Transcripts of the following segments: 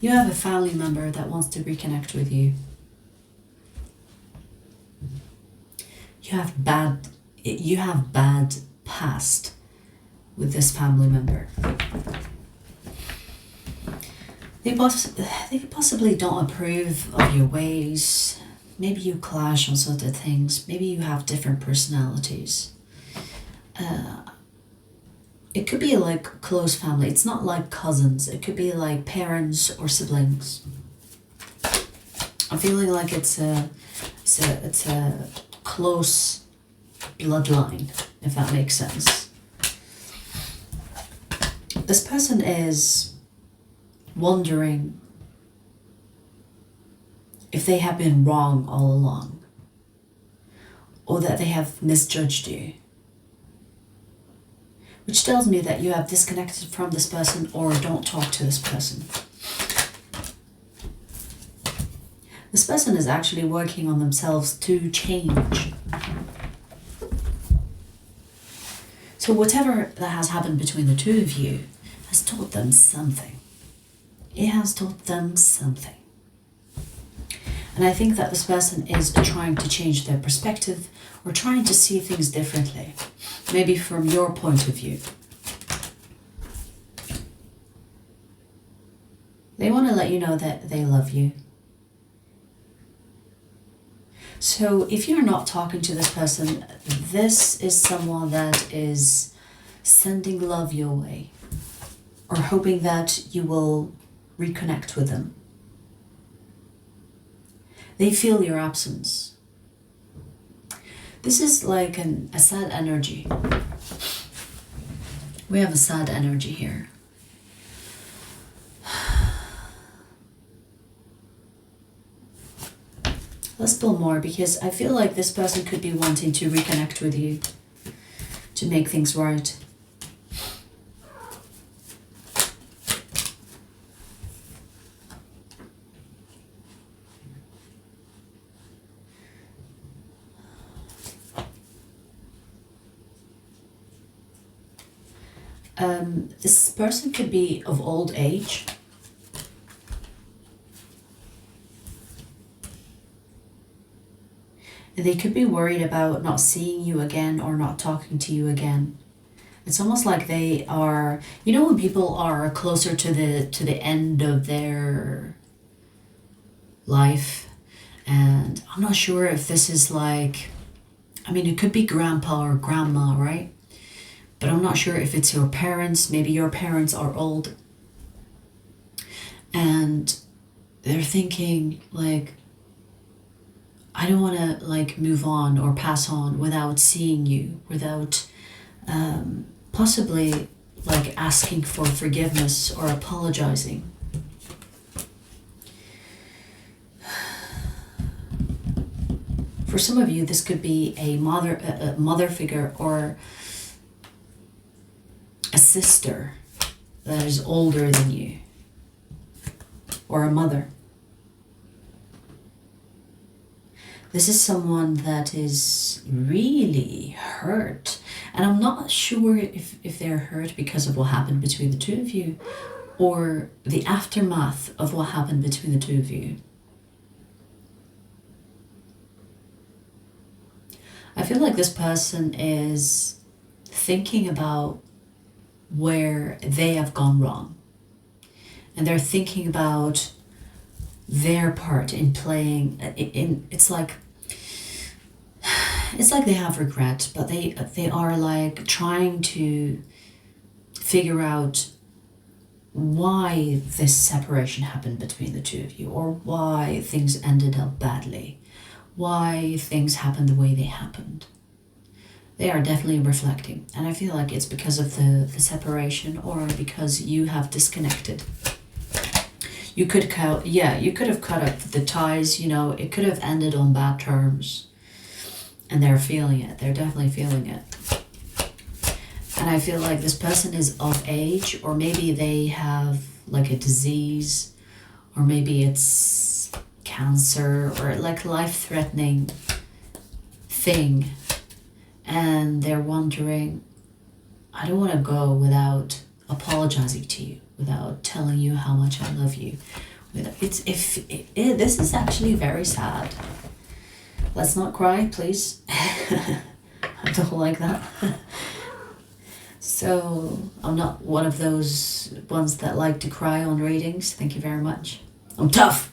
You have a family member that wants to reconnect with you. You have bad past with this family member. They possibly don't approve of your ways. Maybe you clash on certain things. Maybe you have different personalities. It could be like close family. It's not like cousins. It could be like parents or siblings. I'm feeling like it's a close bloodline, if that makes sense. This person is wondering if they have been wrong all along, or that they have misjudged you, which tells me that you have disconnected from this person or don't talk to this person. This person is actually working on themselves to change. So whatever that has happened between the two of you has taught them something. It has taught them something. And I think that this person is trying to change their perspective or trying to see things differently, maybe from your point of view. They want to let you know that they love you. So if you're not talking to this person, this is someone that is sending love your way or hoping that you will reconnect with them. They feel your absence. This is like a sad energy. We have a sad energy here. Let's pull more, because I feel like this person could be wanting to reconnect with you to make things right. This person could be of old age. They could be worried about not seeing you again or not talking to you again. It's almost like they are, you know, when people are closer to the end of their life, and I'm not sure if this is like, I mean, it could be grandpa or grandma, right? But I'm not sure if it's your parents. Maybe your parents are old and they're thinking like, I don't want to like move on or pass on without seeing you, without possibly like asking for forgiveness or apologizing. For some of you, this could be a mother figure or a sister that is older than you, or a mother. This is someone that is really hurt. And I'm not sure if they're hurt because of what happened between the two of you or the aftermath of what happened between the two of you. I feel like this person is thinking about where they have gone wrong. And they're thinking about their part in playing it's like they have regret, but they are like trying to figure out why this separation happened between the two of you, or why things ended up badly, why things happened the way they happened. They are definitely reflecting, and I feel like it's because of the separation, or because you have disconnected. You could have cut up the ties, you know, it could have ended on bad terms. And they're feeling it. They're definitely feeling it. And I feel like this person is of age, or maybe they have like a disease, or maybe it's cancer, or like life-threatening thing. And they're wondering, I don't want to go without apologizing to you, without telling you how much I love you, This is actually very sad. Let's not cry, please. I don't like that. So I'm not one of those ones that like to cry on readings. Thank you very much. I'm tough.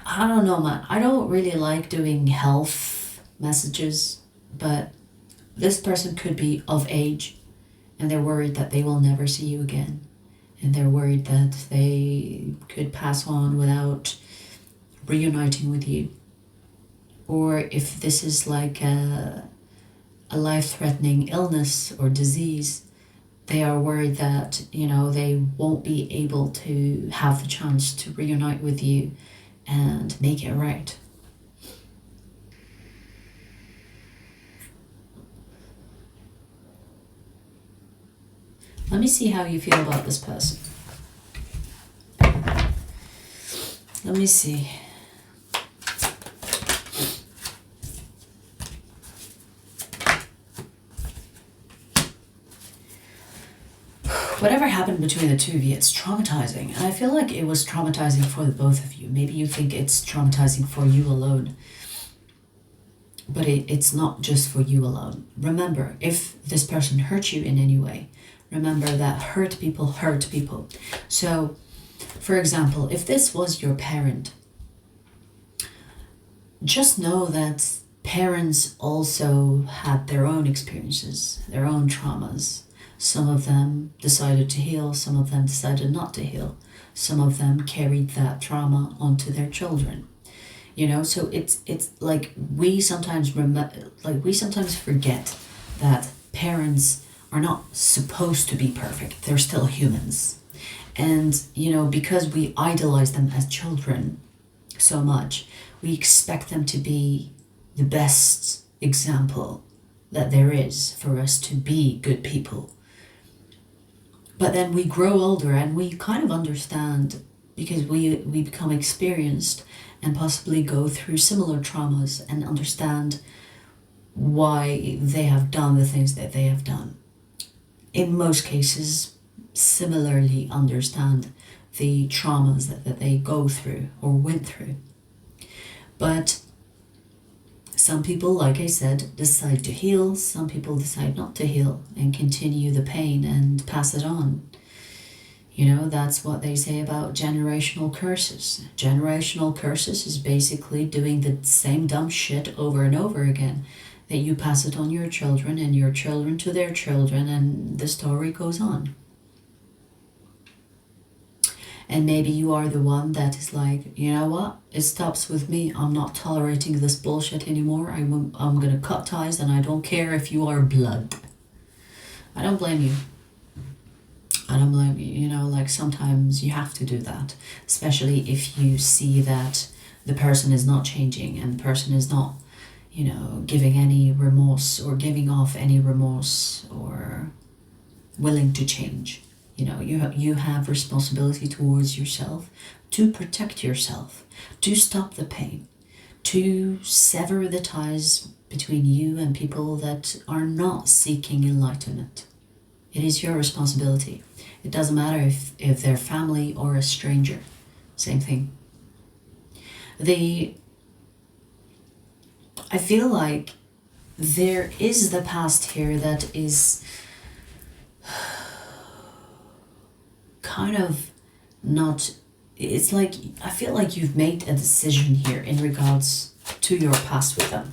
I don't know, man. I don't really like doing health messages, but this person could be of age and they're worried that they will never see you again. And they're worried that they could pass on without reuniting with you. Or if this is like a life-threatening illness or disease, they are worried that, they won't be able to have the chance to reunite with you and make it right. Let me see how you feel about this person. Let me see. Whatever happened between the two of you, it's traumatizing. And I feel like it was traumatizing for the both of you. Maybe you think it's traumatizing for you alone. But it's not just for you alone. Remember, if this person hurt you in any way, remember that hurt people hurt people. So, for example, if this was your parent, just know that parents also had their own experiences, their own traumas. Some of them decided to heal, some of them decided not to heal. Some of them carried that trauma onto their children. So it's like we sometimes forget that parents are not supposed to be perfect. They're still humans. And, because we idolize them as children so much, we expect them to be the best example that there is for us to be good people. But then we grow older and we kind of understand, because we become experienced and possibly go through similar traumas and understand why they have done the things that they have done. In most cases, similarly understand the traumas that they go through or went through. But some people, like I said, decide to heal. Some people decide not to heal and continue the pain and pass it on. That's what they say about generational curses. Generational curses is basically doing the same dumb shit over and over again. That you pass it on your children and your children to their children, and the story goes on. And maybe you are the one that is like, you know what? It stops with me. I'm not tolerating this bullshit anymore. I'm going to cut ties, and I don't care if you are blood. I don't blame you. I don't blame you. Sometimes you have to do that. Especially if you see that the person is not changing and the person is not, giving any remorse or giving off any remorse or willing to change. You have responsibility towards yourself to protect yourself, to stop the pain, to sever the ties between you and people that are not seeking enlightenment. It is your responsibility. It doesn't matter if they're family or a stranger. Same thing. I feel like there is the past here that is kind of not, it's like, I feel like you've made a decision here in regards to your past with them.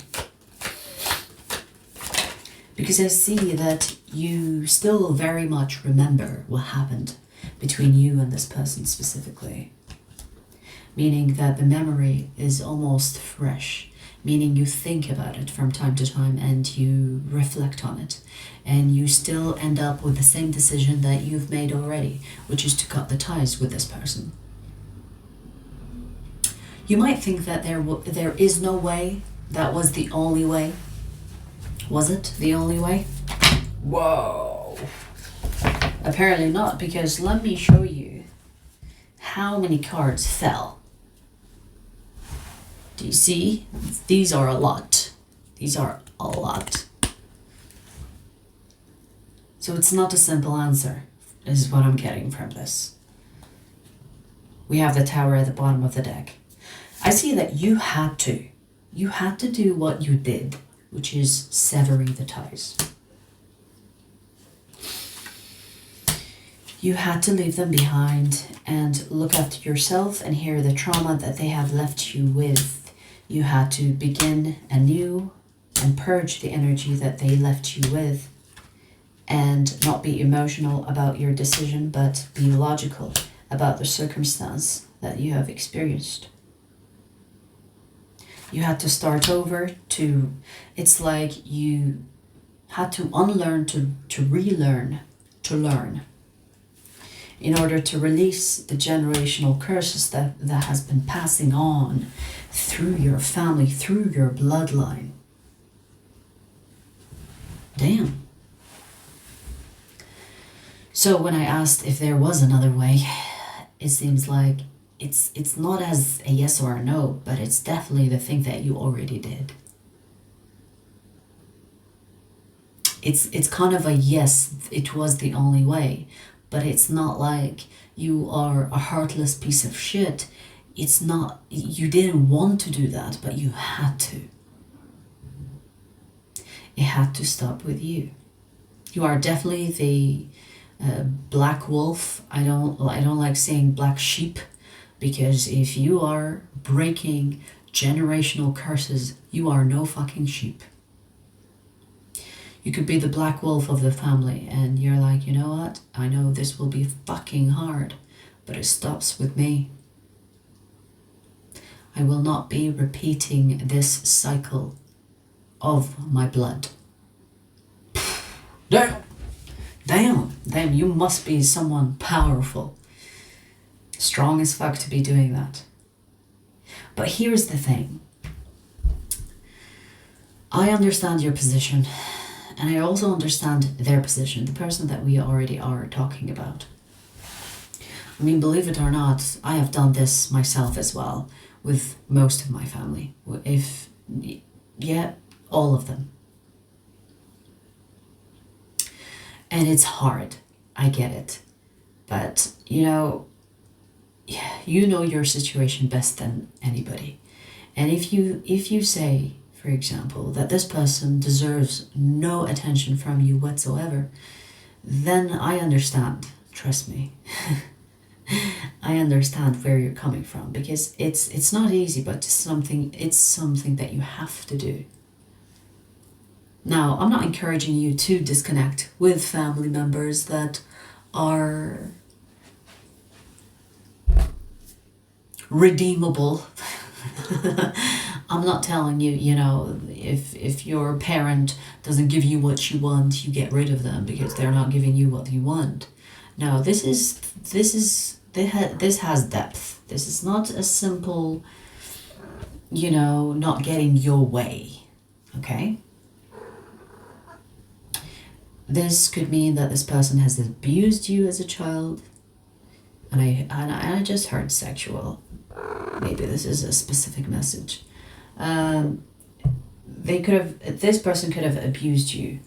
Because I see that you still very much remember what happened between you and this person specifically. Meaning that the memory is almost fresh. Meaning you think about it from time to time and you reflect on it. And you still end up with the same decision that you've made already, which is to cut the ties with this person. You might think that there is no way, that was the only way. Was it the only way? Whoa. Apparently not, because let me show you how many cards fell. Do you see? These are a lot. These are a lot. So it's not a simple answer, is what I'm getting from this. We have the Tower at the bottom of the deck. I see that you had to. You had to do what you did, which is severing the ties. You had to leave them behind and look after yourself and hear the trauma that they have left you with. You had to begin anew and purge the energy that they left you with, and not be emotional about your decision, but be logical about the circumstance that you have experienced. You had to start over to, it's like you had to unlearn to relearn, to learn, in order to release the generational curses that has been passing on through your family, through your bloodline. Damn. So when I asked if there was another way, it seems like it's not as a yes or a no, but it's definitely the thing that you already did. It's kind of a yes, it was the only way, but it's not like you are a heartless piece of shit. It's not, you didn't want to do that, but you had to. It had to stop with you. You are definitely the black wolf. I don't like saying black sheep, because if you are breaking generational curses, you are no fucking sheep. You could be the black wolf of the family and you're like, you know what? I know this will be fucking hard, but it stops with me. I will not be repeating this cycle of my blood. Damn, you must be someone powerful. Strong as fuck to be doing that. But here's the thing. I understand your position, and I also understand their position, the person that we already are talking about. I mean, believe it or not, I have done this myself as well with most of my family. All of them. And it's hard. I get it. But, you know your situation best than anybody. And if you say, for example, that this person deserves no attention from you whatsoever, then I understand. Trust me. I understand where you're coming from, because it's not easy, but it's something that you have to do. Now, I'm not encouraging you to disconnect with family members that are redeemable. I'm not telling you, if your parent doesn't give you what you want, you get rid of them because they're not giving you what you want. No, this has depth. This is not a simple, not getting your way. Okay? This could mean that this person has abused you as a child. And I just heard sexual. Maybe this is a specific message. This person could have abused you,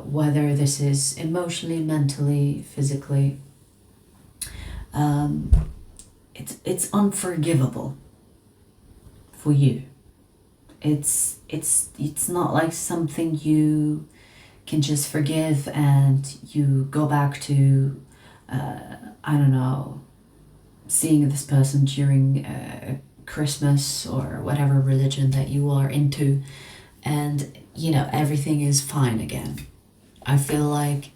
whether this is emotionally, mentally, physically. It's unforgivable for you. It's not like something you can just forgive and you go back to, seeing this person during Christmas or whatever religion that you are into, and everything is fine again. I feel like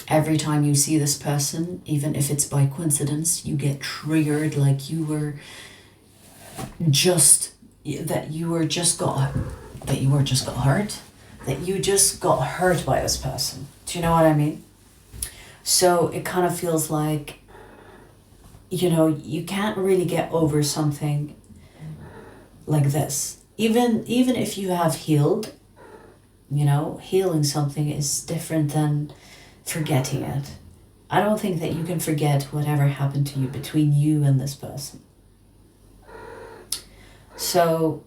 every time you see this person, even if it's by coincidence, you get triggered, like you just got hurt by this person. Do you know what I mean? So it kind of feels like, you can't really get over something like this. Even if you have healed, healing something is different than forgetting it. I don't think that you can forget whatever happened to you between you and this person. So,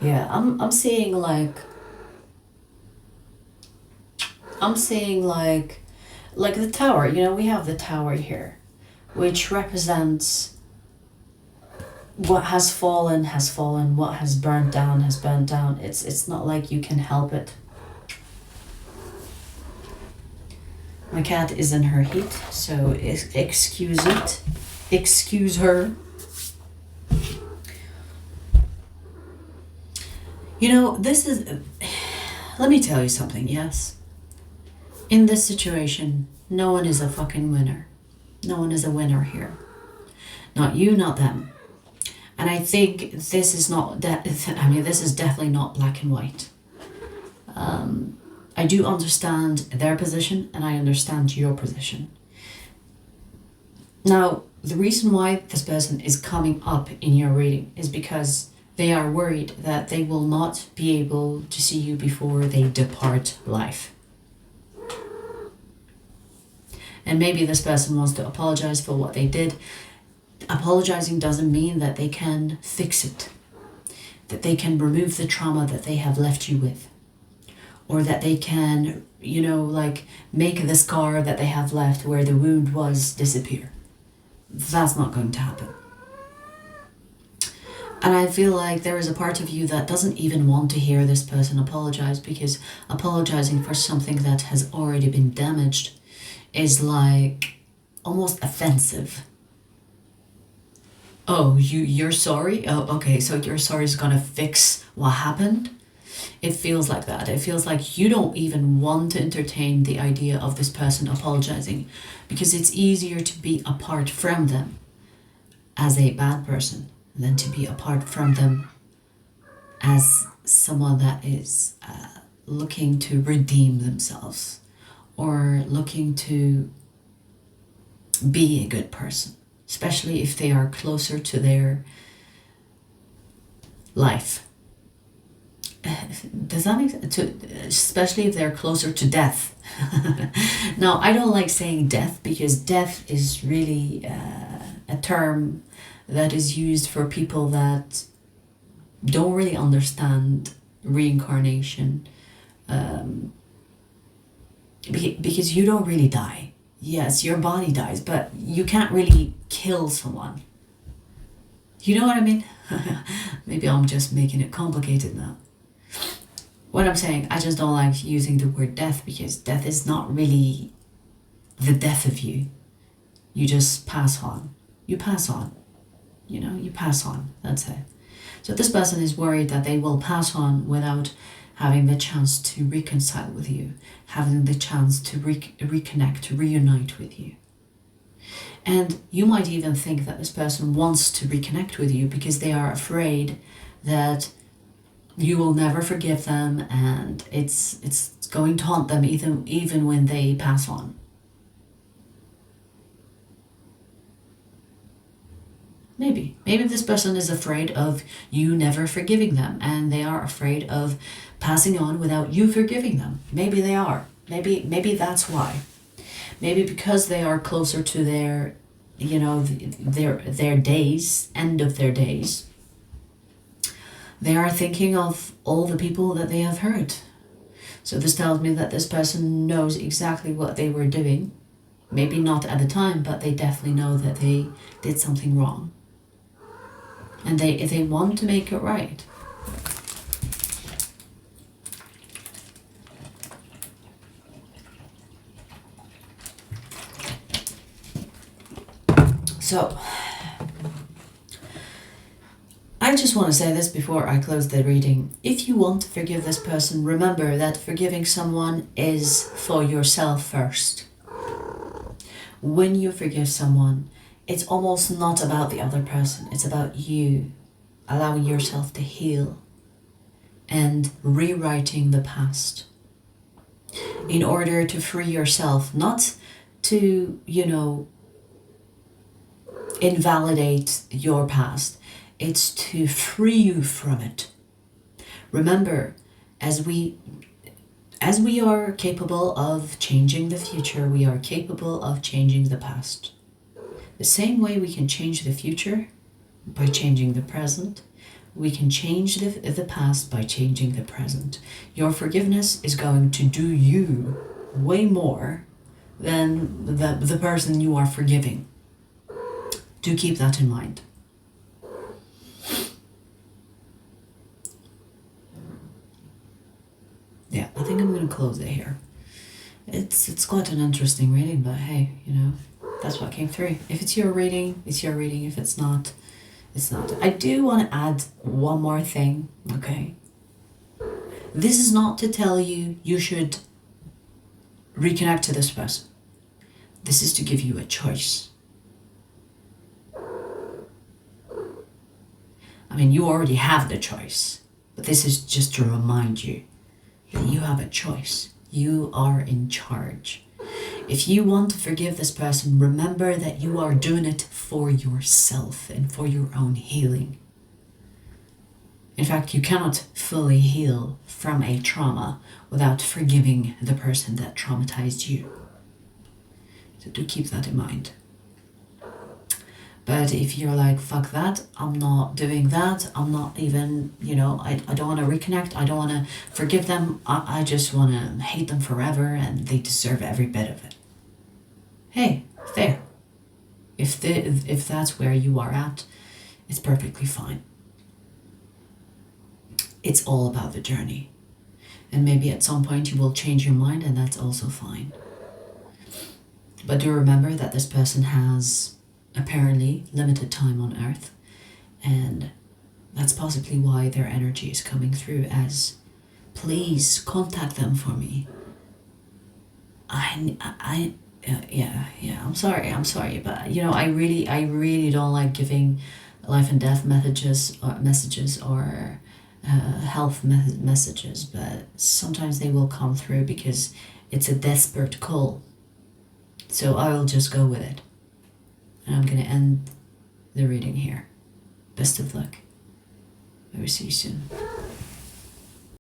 yeah, I'm seeing like like the tower, you know, we have the tower here, which represents what has fallen, what has burnt down, has burnt down. It's not like you can help it. My cat is in her heat, so excuse it. Excuse her. You know, this is... Let me tell you something, yes? In this situation, no one is a fucking winner. No one is a winner here. Not you, not them. And I think this is not that. I mean, this is definitely not black and white. I do understand their position, and I understand your position. Now, the reason why this person is coming up in your reading is because they are worried that they will not be able to see you before they depart life. And maybe this person wants to apologize for what they did. Apologizing doesn't mean that they can fix it, that they can remove the trauma that they have left you with, or that they can, you know, like make the scar that they have left where the wound was disappear. That's not going to happen. And I feel like there is a part of you that doesn't even want to hear this person apologize, because apologizing for something that has already been damaged is like almost offensive. Oh, you're sorry? Oh, okay, so your sorry is gonna fix what happened? It feels like that. It feels like you don't even want to entertain the idea of this person apologizing, because it's easier to be apart from them as a bad person than to be apart from them as someone that is looking to redeem themselves or looking to be a good person, especially if they are closer to their life. Does that make sense? Especially if they're closer to death. Now, I don't like saying death, because death is really a term that is used for people that don't really understand reincarnation, because you don't really die. Yes, your body dies, but you can't really kill someone. You know what I mean? Maybe I'm just making it complicated now. What I'm saying, I just don't like using the word death, because death is not really the death of you. You just pass on. You pass on. You know, you pass on. That's it. So this person is worried that they will pass on without having the chance to reconcile with you, having the chance to reconnect, to reunite with you. And you might even think that this person wants to reconnect with you because they are afraid that you will never forgive them, and it's going to haunt them even when they pass on. Maybe this person is afraid of you never forgiving them, and they are afraid of passing on without you forgiving them. Maybe they are. Maybe that's why. Maybe because they are closer to their, you know, their days, end of their days. They are thinking of all the people that they have hurt. So this tells me that this person knows exactly what they were doing. Maybe not at the time, but they definitely know that they did something wrong. And they want to make it right. So, I just want to say this before I close the reading. If you want to forgive this person, remember that forgiving someone is for yourself first. When you forgive someone, it's almost not about the other person. It's about you allowing yourself to heal and rewriting the past in order to free yourself, not to, you know, invalidate your past. It's to free you from it. Remember, as we are capable of changing the future, we are capable of changing the past. The same way we can change the future by changing the present, we can change the past by changing the present. Your forgiveness is going to do you way more than the person you are forgiving. Do keep that in mind. Yeah, I think I'm going to close it here. It's quite an interesting reading, but hey, you know, that's what came through. If it's your reading, it's your reading. If it's not, it's not. I do want to add one more thing, okay? This is not to tell you you should reconnect to this person. This is to give you a choice. I mean, you already have the choice, but this is just to remind you that you have a choice. You are in charge. If you want to forgive this person, remember that you are doing it for yourself and for your own healing. In fact, you cannot fully heal from a trauma without forgiving the person that traumatized you. So do keep that in mind. But if you're like, fuck that, I'm not doing that, I'm not even, you know, I don't want to reconnect, I don't want to forgive them, I just want to hate them forever and they deserve every bit of it. Hey, fair. If that's where you are at, it's perfectly fine. It's all about the journey. And maybe at some point you will change your mind, and that's also fine. But do remember that this person has apparently limited time on Earth, and that's possibly why their energy is coming through as, please contact them for me. I'm sorry, but you know, I really don't like giving life and death messages or health messages, but sometimes they will come through because it's a desperate call. So I will just go with it. And I'm going to end the reading here. Best of luck. I will see you soon.